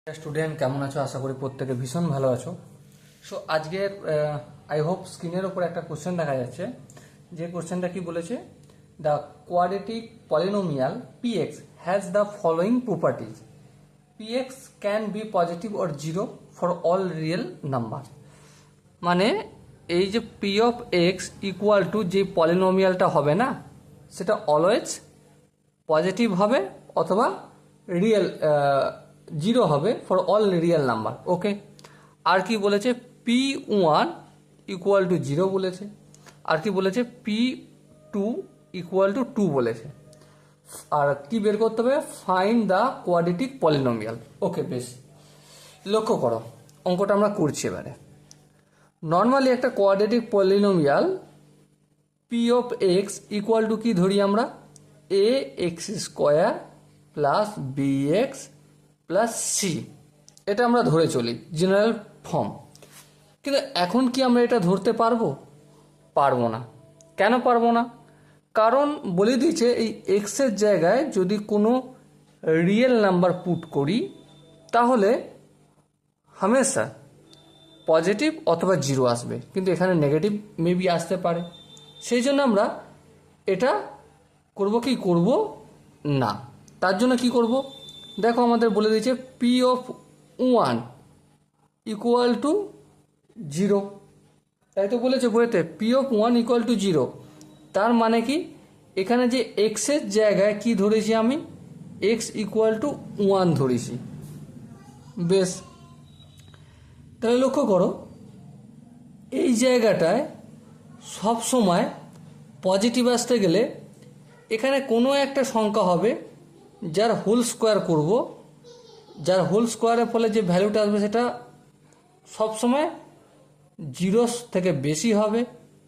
Student কেমন আছো? আশা করি প্রত্যেকে ভীষণ ভালো আছো। সো আজকের আই হোপ স্ক্রিনের উপর একটা কোশ্চেন দেখা যাচ্ছে। যে কোশ্চেনটা কি বলেছে, the quadratic polynomial px has the following properties, px can be positive or zero for all real number. মানে এই যে p of x equal to যে পলিনোমিয়ালটা হবে না, সেটা অলওয়েজ পজিটিভ হবে অথবা রিয়েল জিরো হবে for all real number. Okay, আর কি বলেছে, p one equal to zero বলেছে, আর কি বলেছে p two equal to two বলেছে। আর কি বের করতে হবে, find the quadratic polynomial. Okay, বেশ লক্ষ্য করো, অঙ্কটা আমরা করছি এবারে। নর্মালি একটা quadratic polynomial P of x equal to কি ধরি আমরা, A X square plus B X plus C, এটা আমরা ধরে চলি জেনারেল ফর্ম। কিন্তু এখন কি আমরা এটা ধরতে পারবো? পারবো না। কেন পারবো না? কারণ বলে দিয়েছে এই এক্সের জায়গায় যদি কোনো রিয়েল নাম্বার পুট করি তাহলে হামেশা পজিটিভ অথবা জিরো আসবে, কিন্তু এখানে নেগেটিভ মেবি আসতে পারে। সেই জন্য আমরা এটা করব কি করব না। তার জন্য কি করব, দেখো আমাদের বলে দিয়েছে P of one equal to zero, তাই তো বলেছে বইতে P of one equal to zero. তার মানে কি, এখানে যে এক্সের জায়গায় কি ধরেছি আমি, এক্স ইকুয়াল টু ওয়ান ধরেছি। বেশ, তাহলে লক্ষ্য করো এই জায়গাটায় সব সময় পজিটিভ আসতে গেলে এখানে কোনো একটা সংখ্যা হবে যার হোল স্কোয়ার করব, যার হোল স্কোয়ারের ফলে যে ভ্যালুটা আসবে সেটা সবসময় জিরো থেকে বেশি হবে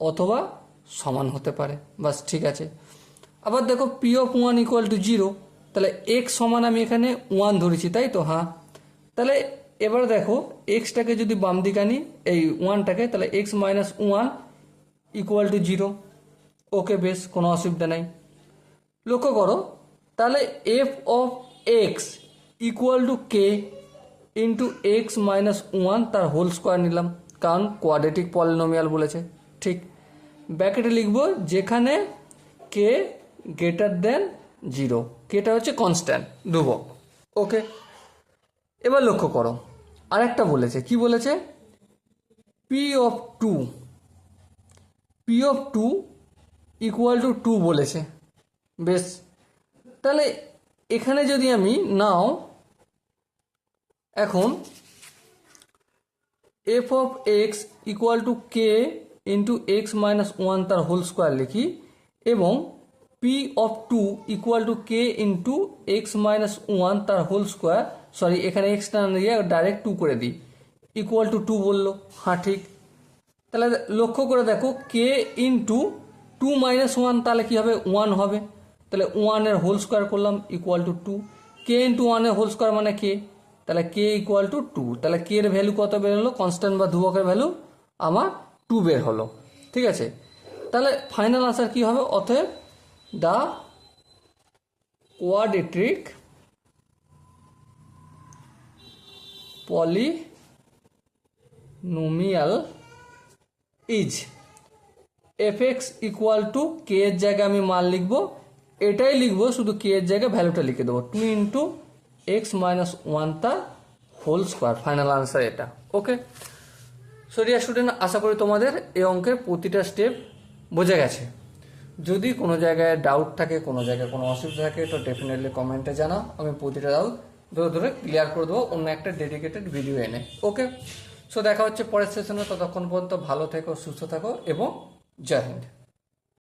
অথবা সমান হতে পারে। বাস, ঠিক আছে। আবার দেখো P of one equal to zero, তাহলে এক্স সমান আমি এখানে ওয়ান ধরেছি, তাই তো? হ্যাঁ, তাহলে এবার দেখো এক্সটাকে যদি বাম দিকে আনি, এই ওয়ানটাকে, তাহলে X minus one equal to zero. Okay, বেশ, কোনো অসুবিধা নাই। লক্ষ্য করো তাহলে F of x equal to K into x minus one, তার হোল স্কোয়ার নিলাম কারণ কোয়াড্রেটিক পলিনোমিয়াল বলেছে। ঠিক, ব্র্যাকেটে লিখবো যেখানে কে গ্রেটার দেন জিরো, কেটা হচ্ছে কনস্ট্যান্ট ধ্রুবক। ওকে, এবার লক্ষ্য করো আরেকটা বলেছে, কি বলেছে, p of two, p of two equal to two বলেছে। বেশ, তাহলে এখানে যদি আমি নাও এখন f of x equal to K into x minus one, তার হোল স্কোয়ার লিখি, এবং p of two equal to K into x minus one, তার হোল স্কোয়ার, সরি এখানে এক্সটা না দিয়ে ডাইরেক্ট টু করে দিই, ইকুয়াল টু টু বললো। হ্যাঁ, ঠিক। তাহলে লক্ষ্য করে দেখো k into two minus one, তাহলে কী হবে, ওয়ান হবে। তাহলে ওয়ানের হোল স্কোয়ার করলাম equal to two, K into ওয়ানের হোল স্কোয়ার মানে কে, তাহলে কে ইকুয়াল টু টু। তাহলে কে এর ভ্যালু কত বের হলো, কনস্ট্যান্ট বা ধ্রুবকের ভ্যালু আমার টু বের হলো। ঠিক আছে, তাহলে ফাইনাল আনসার কি হবে, অতএব the quadratic polynomial is F X equal to K এর জায়গায় আমি মান লিখবো, এটাই লিখবো, শুধু কে এর জায়গায় ভ্যালুটা লিখে দেবো, two into x minus one তার হোল স্কোয়ার। ফাইনাল আনসার এটা। ওকে, সরিয়া স্টুডেন্ট, আশা করি তোমাদের এই অঙ্কের প্রতিটা স্টেপ বোঝা গেছে। যদি কোনো জায়গায় ডাউট থাকে, কোনো জায়গায় কোনো অসুবিধা থাকে, তো ডেফিনেটলি কমেন্টে জানাও, আমি প্রতিটা ডাউট ধরে ধরে ক্লিয়ার করে দেবো অন্য একটা ডেডিকেটেড ভিডিও এনে। ওকে, সো দেখা হচ্ছে পরের সেশনে, ততক্ষণ পর্যন্ত ভালো থেকো, সুস্থ থাকো এবং জয় হিন্দ।